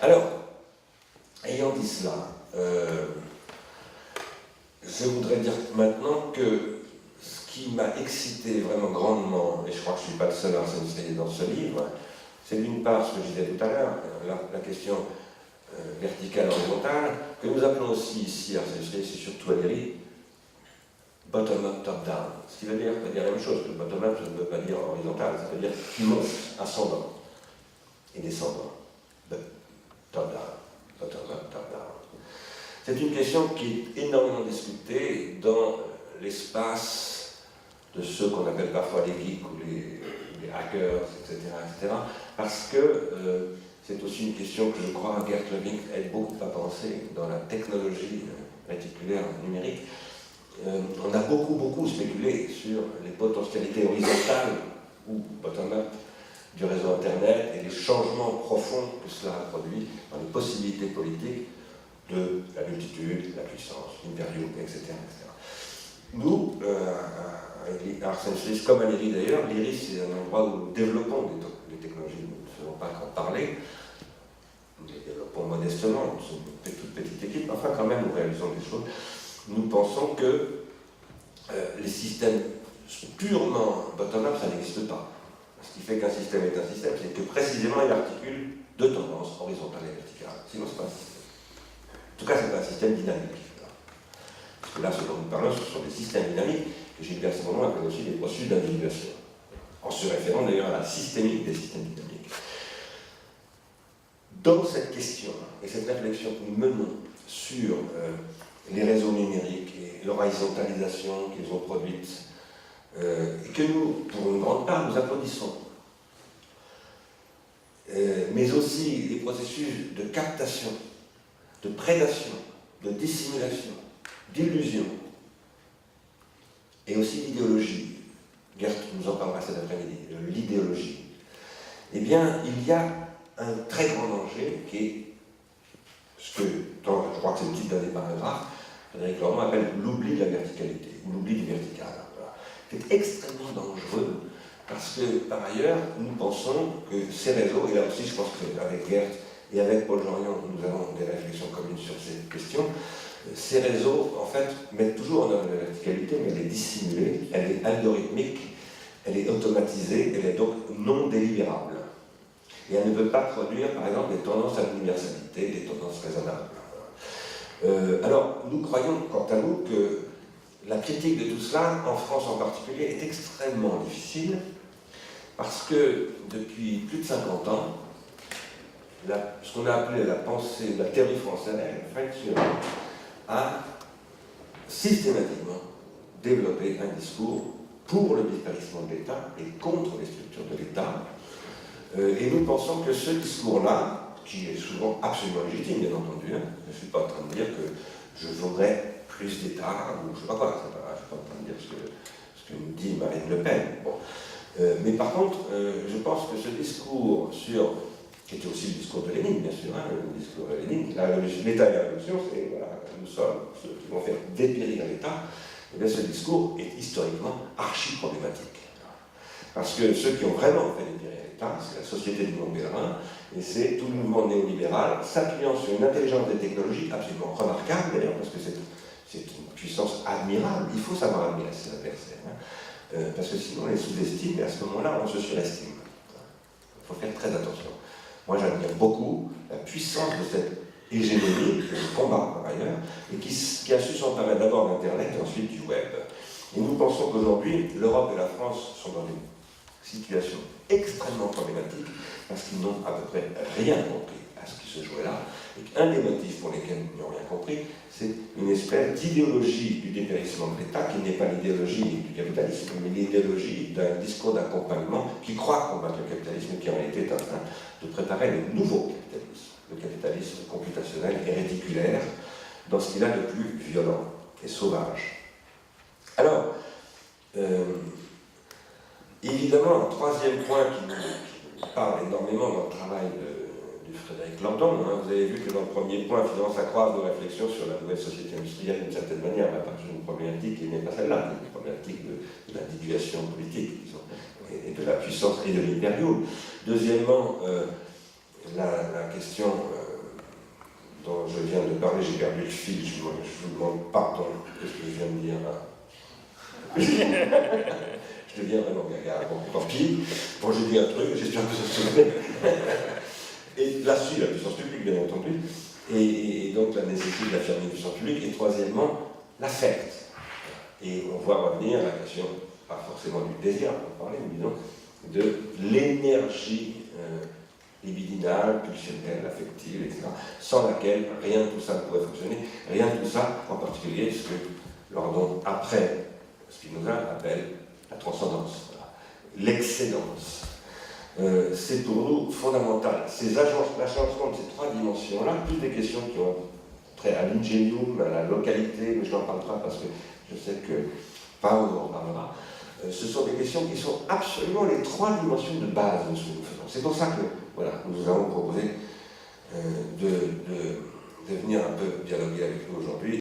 Alors, ayant dit cela, je voudrais dire maintenant que ce qui m'a excité vraiment grandement, et je crois que je ne suis pas le seul à s'installer dans ce livre, c'est d'une part ce que je disais tout à l'heure, la question verticale horizontale, que nous appelons aussi ici, c'est surtout à l'ERI, bottom-up, top-down. Ce qui veut dire la même chose, que bottom-up, ça ne veut pas dire horizontal, ça veut dire qui monte, ascendant et descendant. Top-down, bottom-up, top-down. C'est une question qui est énormément discutée dans l'espace de ceux qu'on appelle parfois les geeks ou les hackers, etc., etc., parce que c'est aussi une question que je crois Gert Löwing aide beaucoup à penser dans la technologie réticulaire numérique. On a beaucoup spéculé sur les potentialités horizontales ou bottom-up du réseau Internet et les changements profonds que cela a produit dans les possibilités politiques de la multitude, la puissance, l'interview, etc., etc. Nous, à Arsène Suisse, comme à l'IRI d'ailleurs, l'IRI c'est un endroit où nous développons des technologies, nous ne faisons pas qu'en parler, nous les développons modestement, nous sommes une toute petite équipe, enfin quand même nous réalisons des choses. Nous pensons que les systèmes purement bottom-up, ça n'existe pas. Ce qui fait qu'un système est un système, c'est que précisément il articule deux tendances, horizontales et verticales. Sinon, c'est pas un système. En tout cas, c'est pas un système dynamique. Parce que là, ce dont nous parlons, ce sont des systèmes dynamiques que Gilbert Simondon appelle aussi des processus d'individuation, en se référant d'ailleurs à la systémique des systèmes dynamiques. Dans cette question et cette réflexion que nous menons sur les réseaux numériques et l'horizontalisation qu'ils ont produite, et que nous, pour une grande part, nous applaudissons, mais aussi les processus de captation, de prédation, de dissimulation, d'illusion, et aussi d'idéologie. Gert nous en parlera cet après-midi, de l'idéologie. Eh bien, il y a un très grand danger qui est ce que, je crois que c'est le titre d'un des paragraphes, Frédéric Lormont appelle l'oubli de la verticalité, ou l'oubli du vertical. Voilà. C'est extrêmement dangereux, parce que, par ailleurs, nous pensons que ces réseaux, et là aussi je pense qu'avec Gert et avec Paul Jorion, nous avons des réflexions communes sur cette question, ces réseaux, en fait, mettent toujours en œuvre la verticalité, mais elle est dissimulée, elle est algorithmique, elle est automatisée, elle est donc non délibérable. Et elle ne peut pas produire, par exemple, des tendances à l'universalité, des tendances raisonnables. Alors, nous croyons, quant à nous, que la critique de tout cela, en France en particulier, est extrêmement difficile, parce que depuis plus de 50 ans, ce qu'on a appelé la pensée, la théorie française, a systématiquement développé un discours pour le disparition de l'État et contre les structures de l'État. Et nous pensons que ce discours-là, qui est souvent absolument légitime, bien entendu, hein, je ne suis pas en train de dire que je voudrais plus d'État, ou je ne sais pas quoi, je ne suis pas en train de dire ce que nous dit Marine Le Pen. Bon. Mais par contre, je pense que ce discours sur, qui était aussi le discours de Lénine, bien sûr, hein, le discours de Lénine, l'État et la révolution, c'est, voilà, nous sommes ceux qui vont faire dépérir l'État, et bien ce discours est historiquement archi-problématique. Parce que ceux qui ont vraiment fait dépérir l'État, c'est la société du monde Bellerin, et c'est tout le mouvement néolibéral, s'appuyant sur une intelligence des technologies absolument remarquable, d'ailleurs, parce que c'est une puissance admirable, il faut savoir admirer ses adversaires, hein, parce que sinon on les sous-estime, et à ce moment-là, on se surestime. Il faut faire très attention. Moi, j'admire beaucoup la puissance de cette hégémonie, de combat par ailleurs, et qui a su s'emparer d'abord d'Internet et ensuite du web. Et nous pensons qu'aujourd'hui, l'Europe et la France sont dans une situation extrêmement problématique, parce qu'ils n'ont à peu près rien compris à ce qui se jouait là, et qu'un des motifs pour lesquels ils n'ont rien compris, c'est une espèce d'idéologie du dépérissement de l'État, qui n'est pas l'idéologie du capitalisme, mais l'idéologie d'un discours d'accompagnement qui croit combattre le capitalisme, qui en réalité est en train de préparer le nouveau capitalisme, le capitalisme computationnel et réticulaire, dans ce qu'il a de plus violent et sauvage. Alors, évidemment, un troisième point qui nous parle énormément dans le travail de Frédéric Lordon, hein, vous avez vu que dans le premier point, finalement, ça croise nos réflexions sur la nouvelle société industrielle d'une certaine manière, à partir d'une problématique qui n'est pas celle-là, une problématique de l'individuation politique, disons, et de la puissance et de l'impérium. Deuxièmement, la question parler, j'ai perdu le fil, je vous demande pardon de ce que je viens de dire là. Je deviens vraiment gaga. Bon, tant pis. Bon, j'ai dit un truc, j'espère que ça se souvient. Et là-dessus, la puissance publique, bien entendu. Et donc la nécessité d'affirmer une puissance publique. Et troisièmement, l'affect. Et on voit revenir la question, pas forcément du désir, on parlait, mais disons, de l'énergie libidinale, pulsionnelle, affective, etc., sans laquelle rien de tout ça ne pourrait fonctionner. Rien de tout ça, en particulier, ce que Lordon, après Spinoza, appelle la transcendance, l'excellence. C'est pour nous fondamental. L'agencement de ces trois dimensions-là, plus des questions qui ont trait à l'ingénium, à la localité, mais je n'en parle pas parce que je sais que Paolo en parlera. Ce sont des questions qui sont absolument les trois dimensions de base de ce que nous faisons. C'est pour ça que voilà, nous avons proposé de venir un peu dialoguer avec nous aujourd'hui.